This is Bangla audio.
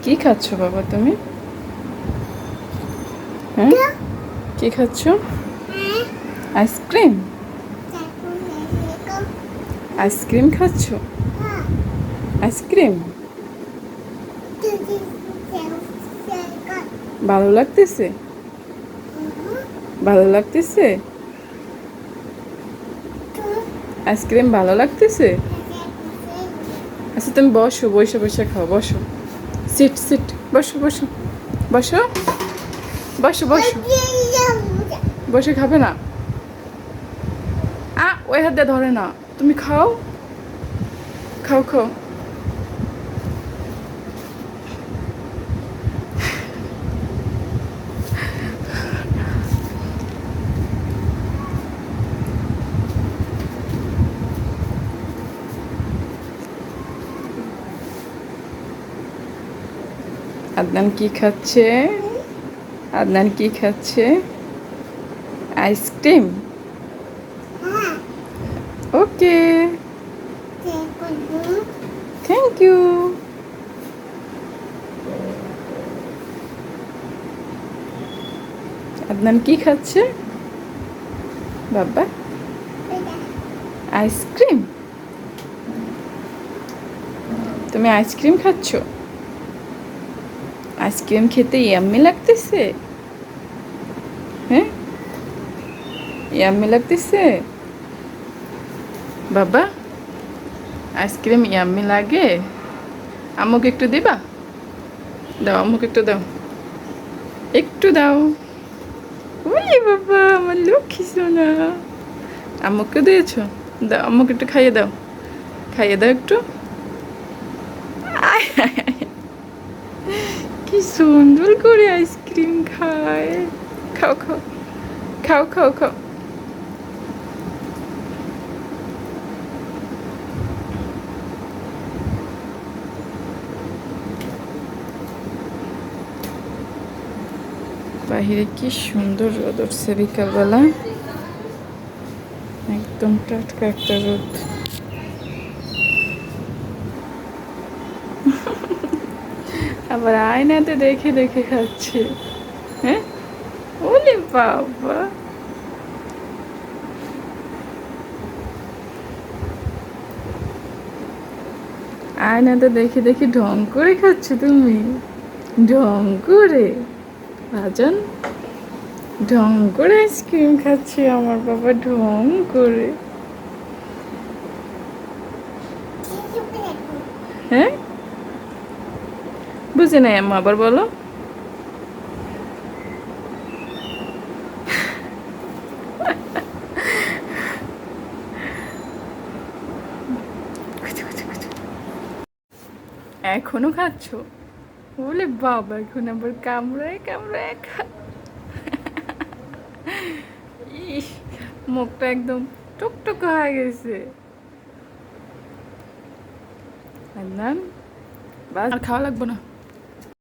কি খাচ্ছ বাবা তুমি? হ্যাঁ, কি খাচ্ছ? আইসক্রিম? আইসক্রিম খাচ্ছ? আইসক্রিম ভালো লাগতেছে? ভালো লাগতেছে? আইসক্রিম ভালো লাগতেছে? আচ্ছা তুমি বসো, বসে বসে খাও, বসো। সিট সিট, বসো বসো বসো বসো বসো। বসে খাবে না? ওই হাত দিয়ে ধরে না, তুমি খাও, খাও খাও। আদনান কি খাচ্ছে? আদনান কি খাচ্ছে? Ice cream? Okay, thank you. Adnan কি খাচ্ছে বাবা? আইসক্রিম? তুমি আইসক্রিম খাচ্ছ? আইসক্রিম খেতে ইয়াম্মি লাগতেছে? হ্যাঁ, ইয়াম্মি লাগতেছে বাবা? আইসক্রিম ইয়াম্মি লাগে? আম্মুকে একটু দিবা? দাও, আম্মুকে একটু দাও, একটু দাও। ওই বাবা, আমার লক্ষ্মী সোনা। আম্মুকে দিয়েছো? দাও, আম্মুকে একটু খাইয়ে দাও, খাইয়ে দাও একটু। আয়, আয়, আয়। কি সুন্দর করে আইসক্রিম খায়। খাও খাও, খাও খাও খাও। বাহিরে কি সুন্দর রোদ উঠছে বিকালবেলা, একদম টাটকা একটা রোদ। আবার আয়নাতে দেখে দেখে খাচ্ছে। হ্যাঁ, ওলে বাবা, আয়নাতে দেখে দেখে ঢং করে খাচ্ছ তুমি? ঢং করে বাজান, ঢং করে আইসক্রিম খাচ্ছে আমার বাবা, ঢং করে। হ্যাঁ, বুঝি নাই আম্মা, আবার বলো। এখনো খাচ্ছ? বলে বাবা, এখন আবার কামড়ায় কামড়ায় খা। ইস, মুখটা একদম টুকটুক হয়ে গেছে। আদনান, বাস আর খাওয়া লাগবে না।